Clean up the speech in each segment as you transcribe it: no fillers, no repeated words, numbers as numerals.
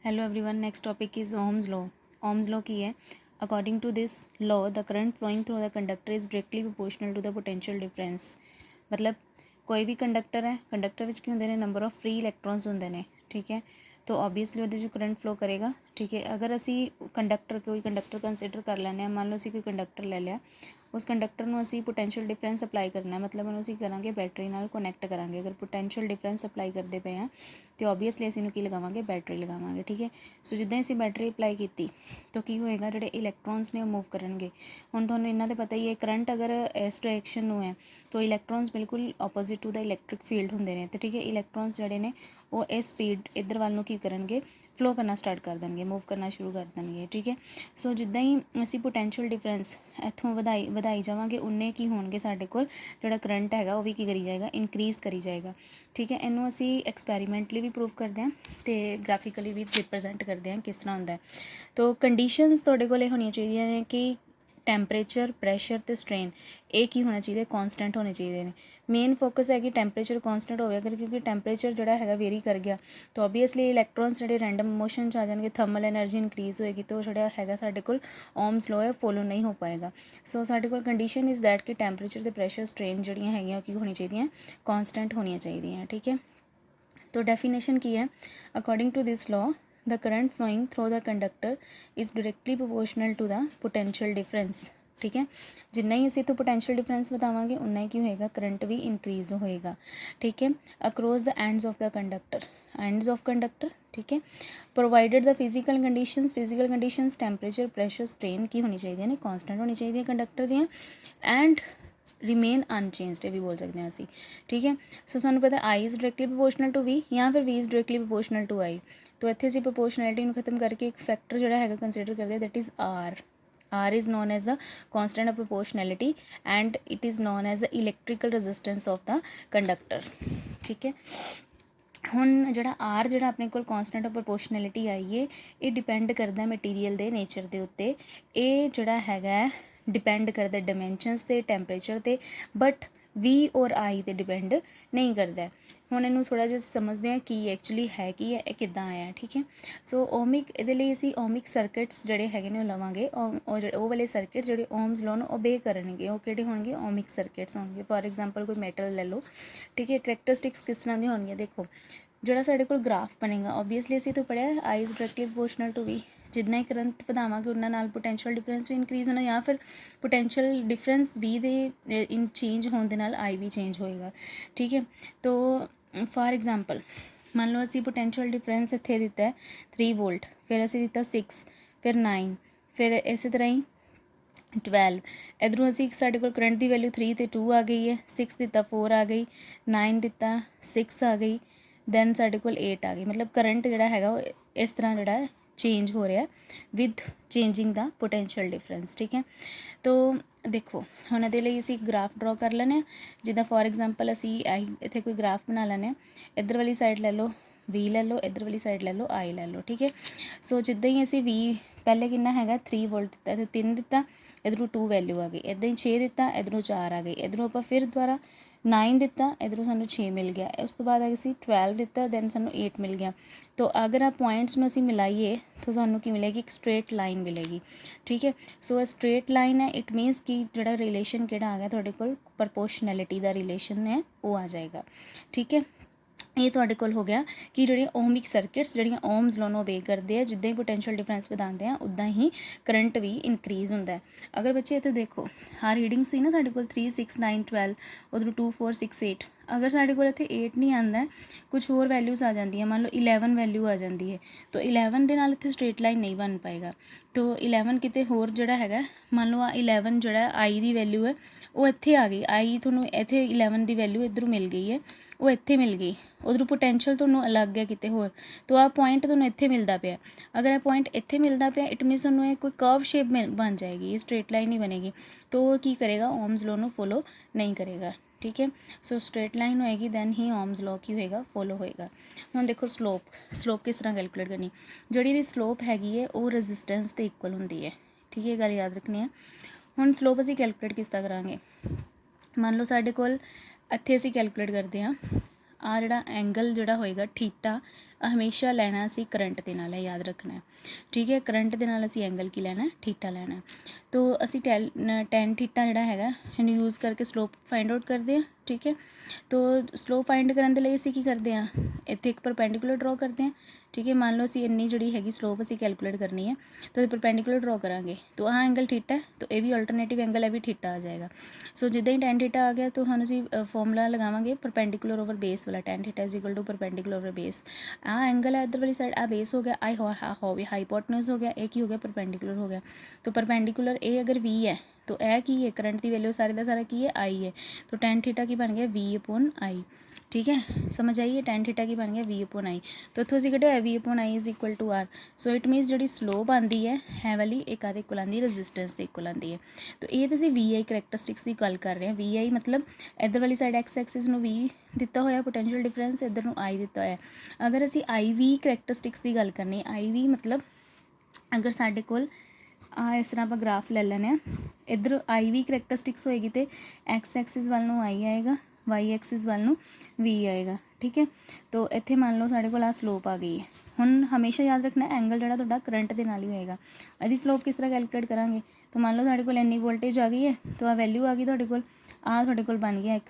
Hello everyone, next topic is Ohm's law. Ohm's law की है। According to this law the current flowing through the conductor is directly proportional to the potential difference. मतलब कोई भी conductor है, conductor which की होंगे ने number of free इलैक्ट्रॉन्स होंगे ने, ठीक है। तो ऑबवियसली वो जो करंट फ्लो करेगा, ठीक है। अगर असी कंडक्टर कोई कंडक्टर कंसिडर कर लें, मान लो असी कोई कंडक्टर ले लिया, उस कंडक्टर में असी पोटेंशियल डिफरेंस अप्लाई करना है, मतलब उन्होंने असी करांगे बैटरी नाल कनैक्ट करांगे। अगर पोटेंशियल डिफरेंस अप्लाई करते पे हैं तो ऑबवियसली असी की लगावांगे, बैटरी लगावांगे, ठीक है। सो जिद्दां असी बैटरी अप्लाई की तो की होएगा, जोड़े इलैक्ट्रॉन्स ने मूव करनगे। हुण तुहानूं इन्हां ते पता ही है, करंट अगर इस डायरैक्शन में है तो इलैक्ट्रॉन्स बिल्कुल opposite to the electric field होंदे ने, तो ठीक है। इलैक्ट्रॉन्स जोड़े ने वो इस स्पीड इधर वाल नूं की करनगे, फ्लो करना स्टार्ट कर देंगे, मूव करना शुरू कर देंगे, ठीक है। सो जिद्दां ही असी पोटेंशियल डिफरेंस इत्थों वधाई जावांगे, उन्ने की होणगे साडे कोल जोड़ा करंट हैगा वो भी की करी जाएगा, इनक्रीज़ करी जाएगा, ठीक है। इनू असी एक्सपैरीमेंटली भी प्रूव करते हैं तो ग्राफिकली भी रिप्रजेंट करते हैं किस तरह होंदा है। तो कंडीशनस तुहाडे कोल होनी चाहिए ने कि टैंपरेचर, प्रैशर तो स्ट्रेन एक ही होना चाहिए, कॉन्सटेंट होने चाहिए ने। मेन फोकस है कि टैंपरेचर कॉन्सटेंट हो, अगर क्योंकि टैंपरेचर जोड़ा है वेरी कर गया तो ऑबवियसली इलैक्ट्रॉन्स जोड़े रैंडम मोशन आ जाएंगे, थर्मल एनर्जी इंक्रीज़ होएगी, तो जोड़ा है साडे कोल ओम्स लॉ है फॉलो नहीं हो पाएगा। सो साडे कोल कंडीशन इज़ दैट कि टैंपरेचर तो प्रैशर स्ट्रेन जड़ियाँ है की होनी चाहिए, कॉन्सटेंट होनी चाहिए, ठीक है। तो डेफिनेशन की है, according to this law the current flowing through the conductor is directly proportional to the potential difference, ठीक है। जिन्ना ही असी तो पोटेंशियल डिफरेंस बतावांगे उन्ना ही की होएगा, करंट भी इनक्रीज़ होएगा, ठीक है। Across the ends of the conductor, ends of conductor, ठीक है। Provided the physical conditions temperature, pressure, strain की होनी चाहिए ने, कॉन्सटेंट होनी चाहिए कंडक्टर दियाँ, एंड रिमेन अनचेंज्ड भी बोल सकते हैं असी, ठीक है। सो सानू पता I is directly proportional to V या फिर V is directly proportional to I. तो इत्थे असी प्रोपोर्शनैलिटी खत्म करके एक फैक्टर जोड़ा है कंसिडर करते हैं, that is R. R is known as the constant of proportionality and it is known as the electrical resistance of the conductor, ठीक है। ਹੁਣ ਜਿਹੜਾ ਆਰ ਜਿਹੜਾ ਆਪਣੇ ਕੋਲ ਕੌਂਸਟੈਂਟ ਆਫ ਪ੍ਰਪੋਰਸ਼ਨੈਲਿਟੀ ਆਈ ਹੈ, ਇਹ ਡਿਪੈਂਡ ਕਰਦਾ ਮਟੀਰੀਅਲ ਦੇ ਨੇਚਰ ਦੇ ਉੱਤੇ। ਇਹ ਜਿਹੜਾ ਹੈਗਾ डिपेंड करता डिमेंशनस से, टैंपरेचर से, बट वी और आई तो डिपेंड नहीं करता। ਹੁਣ ਇਹਨੂੰ ਥੋੜ੍ਹਾ ਜਿਹਾ ਸਮਝਦੇ ਹਾਂ ਕੀ ਐਕਚੁਅਲੀ ਹੈ, ਕੀ ਹੈ, ਇਹ ਕਿੱਦਾਂ ਆਇਆ, ਠੀਕ ਹੈ। ਸੋ ਓਮਿਕ, ਇਹਦੇ ਲਈ ਅਸੀਂ ਓਮਿਕ ਸਰਕਿਟਸ ਜਿਹੜੇ ਹੈਗੇ ਨੇ ਉਹ ਲਵਾਂਗੇ, ਉਹ ਵਾਲੇ ਸਰਕਿਟ ਜਿਹੜੇ ਓਮਸ ਲੋ ਨੂੰ ਓਬੇ ਕਰਨਗੇ, ਉਹ ਕਿਹੜੇ ਹੋਣਗੇ, ਓਮਿਕ ਸਰਕਿਟਸ ਹੋਣਗੇ। ਫੋਰ ਐਗਜ਼ਾਮਪਲ ਕੋਈ ਮੈਟਲ ਲੈ ਲਓ, ਠੀਕ ਹੈ। ਕਰੈਕਟਰਿਸਟਿਕਸ ਕਿਸ ਤਰ੍ਹਾਂ ਦੀਆਂ ਹੋਣਗੀਆਂ, ਦੇਖੋ ਜਿਹੜਾ ਸਾਡੇ ਕੋਲ ਗ੍ਰਾਫ ਬਣੇਗਾ, ਓਬਵੀਅਸਲੀ ਅਸੀਂ ਤਾਂ ਪੜ੍ਹਿਆ I is directly proportional to V, जितना ही करंट ਵਧਾਵਾਂਗੇ ਉਹਨਾਂ ਨਾਲ पोटेंशियल डिफरेंस भी इंक्रीज़ होना, या फिर पोटेंशियल डिफरेंस वी दे इन चेंज होने के नाल आई भी चेंज होएगा, ठीक है। तो फॉर एग्जाम्पल मान लो असी पोटेंशियल डिफरेंस इत्थे दिता है 3 वोल्ट, फिर असी दिता 6, फिर 9, फिर इस तरह ही 12। इधरों असी साडे कोल करंट की वैल्यू 3 तो 2 आ गई है, 6 दिता 4 आ गई, 9 दिता 6 आ गई, दैन साडे कोल 8 आ गई। मतलब करंट जिहड़ा हैगा इस तरह जिहड़ा चेंज हो रहा है with changing the potential difference, ठीक है। तो देखो हुण इहदे लई असीं ग्राफ ड्रॉ कर लैने, जिद्दां फॉर एग्जाम्पल असीं इत्थे कोई ग्राफ बना लैने, इधर वाली साइड लै लो वी लै लो, इधर वाली साइड लै लो आई लै लो, ठीक है। सो जिद्दां ही असीं वी पहले कितना हैगा 3 वोल्ट दिता, इधर 3 दिता, इधरों 2 वैल्यू आ गई, इदां ही 6 दिता, इधरों 4 आ गई, इधरों आपां फिर दोबारा 9 दिता, इधरों सानू 6 मिल गया, उस तो बाद असी 12 दिता, दैन सानू 8 मिल गया। तो अगर आप पॉइंट्स में असी मिलाइए तो सानू की मिलेगी, एक स्ट्रेट लाइन मिलेगी, ठीक है। सो स्ट्रेट लाइन है, इट मीनस कि जो रिलेशन किहड़ा आ गया तुहाडे कोल प्रपोर्शनैलिटी का रिलेशन है वो आ जाएगा, ठीक है। ये तुहाडे कोल हो गया कि जिहड़ियां ओमिक सर्किट्स जिहड़ियां ओम्स लॉ नूं ओबे करदे आ, जिद्दां ही पोटेंशियल डिफरेंस वधांदे आ उदां ही करंट भी इनक्रीज़ हुंदा है। अगर बच्चे इत्थे देखो हाँ रीडिंग सी ना साडे कोल 3, 6, 9, 12, उधरों 2, 4, 6, 8, अगर साडे कोल इत्थे 8 नहीं आंदा, कुछ होर वैल्यूज़ आ जांदियां, मान लो 11 वैल्यू आ जाती है, तो 11 दे नाल इत्थे स्ट्रेट लाइन नहीं बन पाएगा। तो 11 किते होर जिहड़ा हैगा, मान लो 11 जिहड़ा आई दी वैल्यू है वो इत्थे आ गई, आई तुहानूं इत्थे 11 दी वैल्यू इधरों मिल गई है, वो इत्थे मिल गई, उधरों पोटेंशियल तुहानूं अलग है किते होर, तो आ पॉइंट तुहानूं इत्थे मिलदा पिया। अगर यह पॉइंट इत्थे मिलदा पिया, इट मीनस तुहानूं ये कोई कर्व शेप बन जाएगी, ये स्ट्रेट लाइन नहीं बनेगी, तो की करेगा, ओम्स लॉ नूं फॉलो नहीं करेगा, ठीक है। सो स्ट्रेट लाइन होएगी दैन ही ओम्स लॉ की होएगा फॉलो होएगा। हुण देखो स्लोप किस तरह कैलकुलेट करनी, जिहड़ी इहदी स्लोप हैगी है वो रजिस्टेंस ते इक्वल हुंदी है, ठीक है, गल याद रखनी है। हुण स्लोप असीं कैलकुलेट किस तरह करांगे, मान लो साडे कोल इत्थे असीं कैलकुलेट करते हैं आ जिहड़ा एंगल जिहड़ा होएगा थीटा, हमेशा लैना असी करंट के नाल है, याद रखना है, ठीक है। करंट के नाल असी एंगल की लैना, थीटा लैना। तो असी टैन थीटा जिहड़ा हैगा इहनूं यूज़ करके स्लोप फाइंड आउट करते हैं, ठीक है। तो स्लोप फाइंड करन दे लई असी की करते हैं, इत्थे एक परपेंडिकुलर ड्रॉ करते हैं, ठीक है। मान लो असी इन्नी जिहड़ी हैगी स्लोप असी कैलकुलेट करनी है, तो परपेंडिकुलर ड्रॉ करांगे, तो आह एंगल थीटा है, तो ये भी अल्टरनेटिव एंगल है भी थीटा आ जाएगा। सो जिद्दां ही टैन थीटा आ गया, तो हम असी फॉर्मूला लगावांगे परपेंडिकुलर ओवर बेस वाला, tan theta is equal to perpendicular over base. आह एंगल है इधर वाली साइड, आ बेस हो गया, हाईपोटन्यूज हो गया, एक ही हो गया परपेंडिकुलर हो गया। तो परपेंडिकुलर ए अगर वी है, तो यह की है करंट की वैल्यू सारे का सारा की है आई है, तो टैन थीटा की बन गया वी अपॉन आई, ठीक है। समझ आइए, टैन थीटा की बन गया वी अपॉन आई। तो इत्थों असीं कढ़िया V upon I is equal to R. So it means जिहड़ी स्लोप आती है वाली एक आदे इक्वल आती है, रजिस्टेंस के इक्वल आती है। तो ये तो असीं वी आई करैक्टरिस्टिक्स की गल कर रहे हैं। वी आई मतलब इधर वाली साइड एक्स एक्सिस नूं वी दिता होया पोटेंशियल डिफरेंस, इधर नूं आई दिता होया। अगर असीं आई वी करैक्टरिस्टिक्स की गल करनी, आई वी मतलब अगर साडे कोल इस तरह आप ग्राफ ले लेने, इधर आई वी करैक्टरिस्टिक्स होएगी तो एक्स एक्सिस वाल नूं आई आएगा, वाई एक्सिस वाल नूं वी आएगा, ठीक है। तो इत्थे मान लो साडे कोल आ स्लोप आ गई है। हुण हमेशा याद रखना एंगल जिहड़ा तुहाडा करंट दे नाल ही होएगा। इहदी स्लोप किस तरह कैलकुलेट करांगे, तो मान लो साडे कोल इन्नी वोल्टेज आ गई है, तो आ वैल्यू आ गई तुहाडे कोल, आ तुहाडे कोल बन गया एक,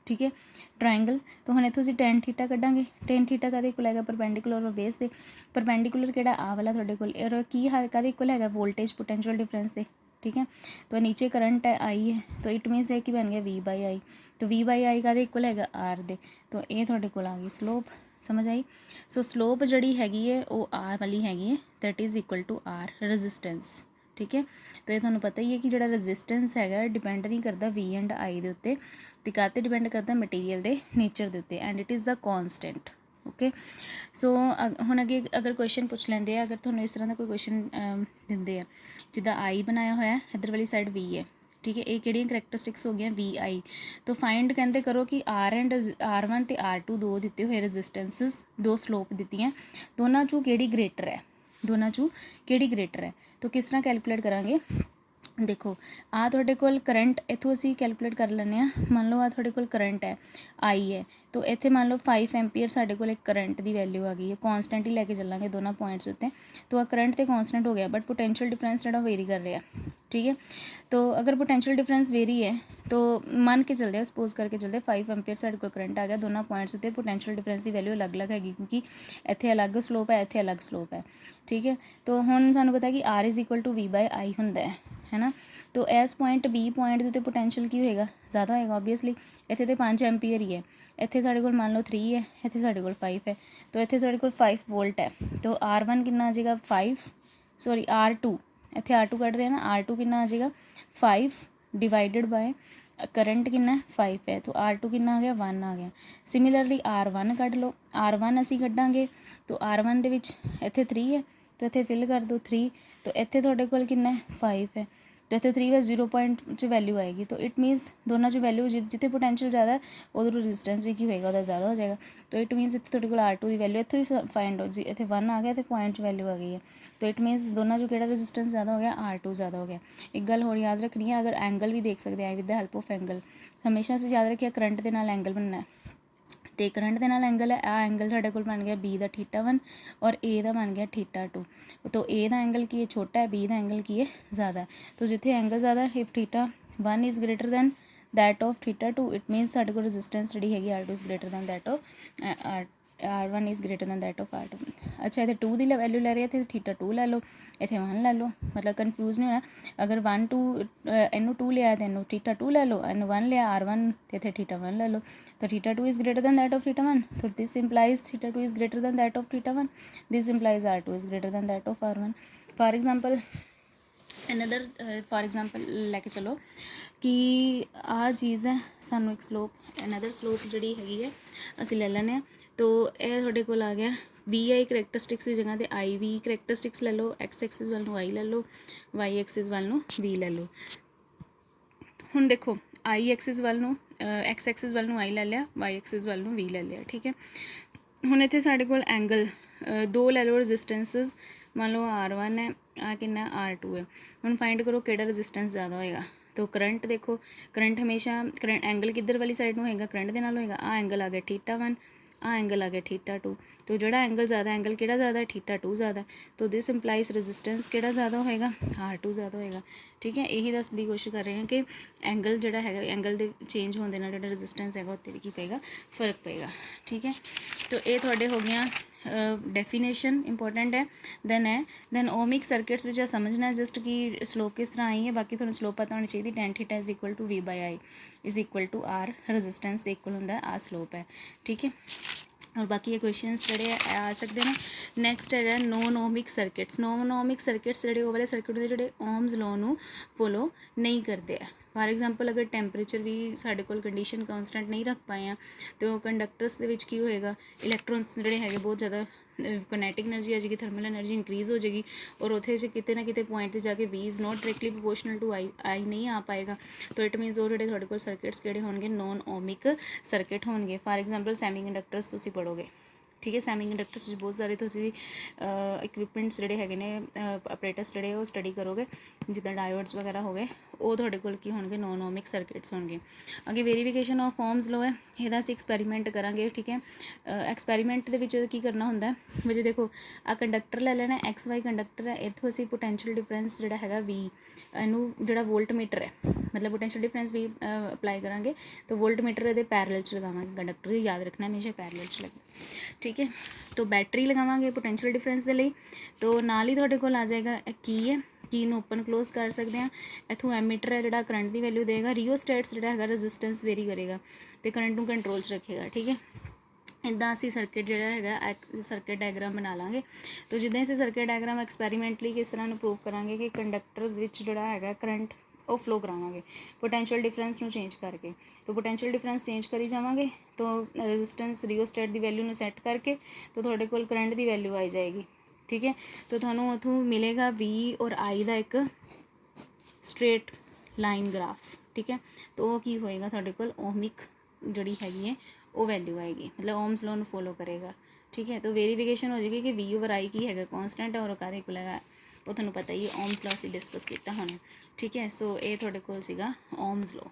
ठीक है, ट्रायंगल। तो हुण इत्थों असीं टैन थीटा कड्डांगे, टैन थीटा काहदे इक्वल हैगा, परपेंडिकुलर और बेस दे। परपेंडिकुलर किहड़ा आ वाला तुहाडे कोल, और की काहदे इक्वल हैगा, वोल्टेज पोटेंशियल डिफरेंस दे, ठीक है। तो नीचे करंट है आई है, तो इट मीनस ये की बन गया वी बाई आई। तो वी बाई आई काहदे इक्वल हैगा, आर दे। तो ये तुहाडे कोल आ गई स्लोप, समझ आई। सो स्लोप जिहड़ी हैगी है वो आर वाली हैगी है, that is equal to R resistance, ठीक है। तो ये तुहानूं पता ही है कि जिहड़ा रजिस्टेंस हैगा डिपेंड नहीं करता वी एंड आई दे उत्ते, ते काहते डिपेंड करता मटीरियल दे नेचर दे उत्ते, and it is the constant, okay. So हुण अगे अगर क्वेश्चन पुछ लेंदे आ, अगर तुहानूं इस तरह का कोई क्वेश्चन दिंदे आ, जिद्दां आई बनाया होया इधर वाली साइड वी है, ठीक है। ये किहड़ियां करैक्टरिस्टिक्स हो गई वी आई। तो फाइंड कहते करो कि आर एंड आर वन ते आर टू दो दिते हुए रजिस्टेंसिस, दो स्लोप दित्तियां, दोनों चों किहड़ी ग्रेटर है, दोनों चों किहड़ी ग्रेटर है। तो किस तरह कैलकुलेट करांगे, देखो आ तुहाडे कोल करंट इत्थों असीं कैलकुलेट कर लैंदे आ। मान लो आ तुहाडे कोल करंट है आई है, तो इत्थे मान लो 5 एंपीयर साडे कोल एक करंट की वैल्यू आ गई है, कॉन्सटेंट ही लैके चलांगे दोनों पॉइंट्स उत्ते। तो आ करंट तो कॉन्सटेंट हो गया, बट पोटेंशियल डिफरेंस जिहड़ा वेरी कर रहा है, ठीक है। तो अगर पोटेंशियल डिफरेंस वेरी है, तो मान के चलते हैं, सपोज करके चलते 5 एंपीयर साडे कोल करंट आ गया, दोनों पॉइंट्स उत्ते पोटेंशियल डिफरेंस की वैल्यू अलग अलग हैगी, क्योंकि इत्थे अलग स्लोप है, इत्थे अलग स्लोप है, ठीक है। तो हुण सानूं पता कि R is equal to V by I हुंदा है ना। तो इस पॉइंट बी पॉइंट के उत्ते पोटेंशियल की होएगा, ज़्यादा होएगा ऑबवियसली। इत्थे तो 5 एंपीयर ही है, इत्थे साडे कोल मान लो 3 है, इत्थे साडे कोल 5 है, तो इत्थे साडे कोल 5 वोल्ट है। तो आर वन कितना आ जाएगा 5, सॉरी आर टू, इत्थे आर टू कढ़ रहे हैं ना, आर टू कितना आ जाएगा 5 डिवाइडेड बाय करंट कितना है 5 है, तो आर टू कितना आ गया 1 आ गया। सिमिलरली आर वन कढ़ लो, आर वन असीं कढ़ांगे, तो आर वन दे विच इत्थे 3 है, तो इत्थे फिल कर दो 3, तो इत्थे तुहाडे कोल कितना है 5 है, तो इत्थे 3 व 0 पॉइंट च वैल्यू आएगी। तो इट मीनस दोनों च वैल्यू जिते पोटेंशियल ज़्यादा है उधर रजिस्टेंस भी की होएगा उधर ज़्यादा हो जाएगा। तो इट मीनस इत्थे तुहाडे कोल आर टू की वैल्यू इत्थों ही फाइंड हो जी, इत्थे 1 आ गया, तो पॉइंट च वैल्यू आ गई है। तो इट मीनस दोनों जो किहड़ा रजिस्टेंस ज़्यादा हो गया, आर टू ज़्यादा हो गया। एक गल होर याद रखनी है, अगर एंगल भी देख सकते हैं with the help of angle, हमेशा असीं याद रखिए करंट के नाल एंगल बनना है, तो करंट के नाल एंगल है, आ एंगल साडे कोल बन गया बी दा थीटा 1 और ए दा बन गया थीटा 2। तो ए दा एंगल की है छोटा है, बी दा एंगल की है ज़्यादा है। तो जिथे एंगल ज़्यादा है, if theta 1 is greater than that of theta 2, it means साडे कोल रजिस्टेंस जिहड़ी हैगी R two is greater than that of R one is greater than that of R two. अच्छा इतने 2 की वैल्यू लै रहे हैं, थीटा 2 लै लो, इतने 1 लै लो, मतलब कन्फ्यूज़ नहीं होना। अगर 1 2 इनू 2 लिया तो इनू थीटा 2 लै लो, इनू 1 लिया आर वन, तो इतने थीटा 1 लै लो। तो theta 2 is greater than that of theta 1, तो this implies theta 2 is greater than that of theta 1, this implies R two is greater than that of R one. For example another for example लैके चलो कि आ चीज़ है, सानू एक slope another slope जिहड़ी हैगी है असीं ले लैंदे आ। तो यह तुहाडे कोल आ गया वी आई करैक्टरिस्टिक्स की जगह ते आई वी करैक्टरिस्टिक्स ले लो, एक्स एक्सिस वाल नूं आई ले लो, वाई एक्सिस वाल नूं वी ले लो। हुण देखो आई एक्सिस वाल नूं एक्स एक्सिस वाल नूं आई ले लिया, वाई एक्सिस वाल नूं वी ले लिया, ठीक है। हुण इत्थे साडे कोल एंगल दो ले लो रजिस्टेंसिस, मान लो आर वन है, आ कितना आर टू है। हुण फाइंड करो किहड़ा रजिस्टेंस ज़्यादा होएगा। तो करंट देखो, करंट हमेशा करंट एंगल किधर वाली साइड में होएगा, करंट दे नाल होएगा। आ एंगल आ गया थीटा 1, आ एंगल आ गया थीटा 2, तो जोड़ा एंगल ज़्यादा एंगल किहड़ा ज़्यादा है, थीटा 2 ज़्यादा, तो दिस इंप्लाइज रेजिस्टेंस किहड़ा ज़्यादा होएगा, R2 ज़्यादा होएगा। ठीक है, यही दसण की कोशिश कर रहे हैं कि एंगल जोड़ा है एंगल के चेंज होने नाल जोड़ा रेजिस्टेंस है उत्ते भी की पेगा, फर्क पेगा। ठीक है, तो ये थोड़े हो गया डेफिनेशन इंपॉर्टेंट है। दैन ओमिक सर्किट्स विच समझना है जस्ट कि स्लोप किस तरह आई है, बाकी थोड़ा स्लोप पता होनी चाहिए। tan theta is equal to V/I is equal to R, resistance के इक्वल होंगे आ स्लोप है। ठीक है, और बाकी ये क्वेश्चंस जोड़े आ सकते हैं। नैक्सट है non ohmic circuits. Non ohmic circuits जोड़े वो वाले सर्किट होंगे जोड़े ओम्स लॉ नू फॉलो नहीं करते हैं। फॉर एग्जाम्पल अगर टैंपरेचर भी साढ़े कोल कंडीशन कॉन्सटेंट नहीं रख पाए हैं तो कंडक्टर्स के विच की होएगा, इलैक्ट्रॉन्स जोड़े है बहुत ज़्यादा कनेटिक एनर्जी आ जाएगी, थर्मल एनर्जी इंक्रीज़ हो जाएगी, और उत्थे कितने ना कितने पॉइंट जाके V is not directly proportional to I नहीं आ पाएगा। तो इट मीनस वो जोड़े थोड़े कोल सर्किट्स किहड़े होणगे, नॉन ओमिक सर्किट होणगे। फॉर एग्जाम्पल सैमी कंडक्टर्स तुसीं पढ़ोगे। ठीक है, सैमी कंडक्टर्स बहुत सारे तुसीं इक्विपमेंट्स जोड़े है ने अपरेटस जोड़े वो स्टडी करोगे, जिद्दां डायोड्स वगैरह हो गए, वो थोड़े कोल की होणगे नॉन ओमिक सर्किट्स होणगे। अगे वेरीफिकेशन ऑफ ओम्स लॉ है, ਇਹਦਾ ਅਸੀਂ एक्सपैरीमेंट करांगे। ठीक है, एक्सपैरीमेंट ਦੇ ਵਿੱਚ ਕੀ ਕਰਨਾ ਹੁੰਦਾ ਹੈ, ਵਜੇ देखो आ कंडक्टर ले लेना, XY कंडक्टर है, इत्थों ਅਸੀਂ पोटेंशियल डिफरेंस ਜਿਹੜਾ ਹੈਗਾ V ਇਹਨੂੰ ਜਿਹੜਾ वोल्टमीटर है मतलब पोटेंशियल डिफरेंस V अप्लाई करांगे, तो वोल्टमीटर ਇਹਦੇ पैरेलल च लगावांगे, कंडक्टर याद रखना हमेशा पैरेलल च लगे। ठीक है, तो बैटरी लगावांगे पोटेंशियल डिफरेंस के लिए, तो नाल ही तुहाडे कोल आ जाएगा की है, की नूं ओपन क्लोज कर सकते हैं। इत्थों एमीटर है जिहड़ा करंट की वैल्यू देगा, रियोस्टेट्स जिहड़ा हैगा रेजिस्टेंस वेरी करेगा तो करंट नूं कंट्रोल च रखेगा। ठीक है, इदा असी सर्किट जो है सर्किट डायग्राम बना लाँगे। तो जिद्दां असीं सर्किट डायग्राम एक्सपैरीमेंटली किस तरह प्रूव करांगे कि कंडक्टर विच जिहड़ा है करंट वो फ्लो करावांगे पोटेंशियल डिफरेंस नूं चेंज करके। तो पोटेंशियल डिफरेंस चेंज करी जावांगे तो रेजिस्टेंस रियोस्टेट की वैल्यू नूं सैट करके तो तुहाडे कोल करंट की वैल्यू आई जाएगी। ठीक है, तो तुहानूं उत्थों मिलेगा V और I का एक स्ट्रेट लाइन ग्राफ। ठीक है, तो वो की होएगा तुहाडे कोल ओमिक जिहड़ी हैगी है वो वैल्यू आएगी, मतलब ओम्स लॉ फॉलो करेगा। ठीक है, तो वेरीफिकेशन हो जाएगी कि V/I की है कॉन्सटेंट है और काहदे कोल है वो तुहानूं पता ही है, ओम्स लॉ असीं डिस्कस किया होना। ठीक है, सो ये तुहाडे कोल सीगा ओम्स लॉ।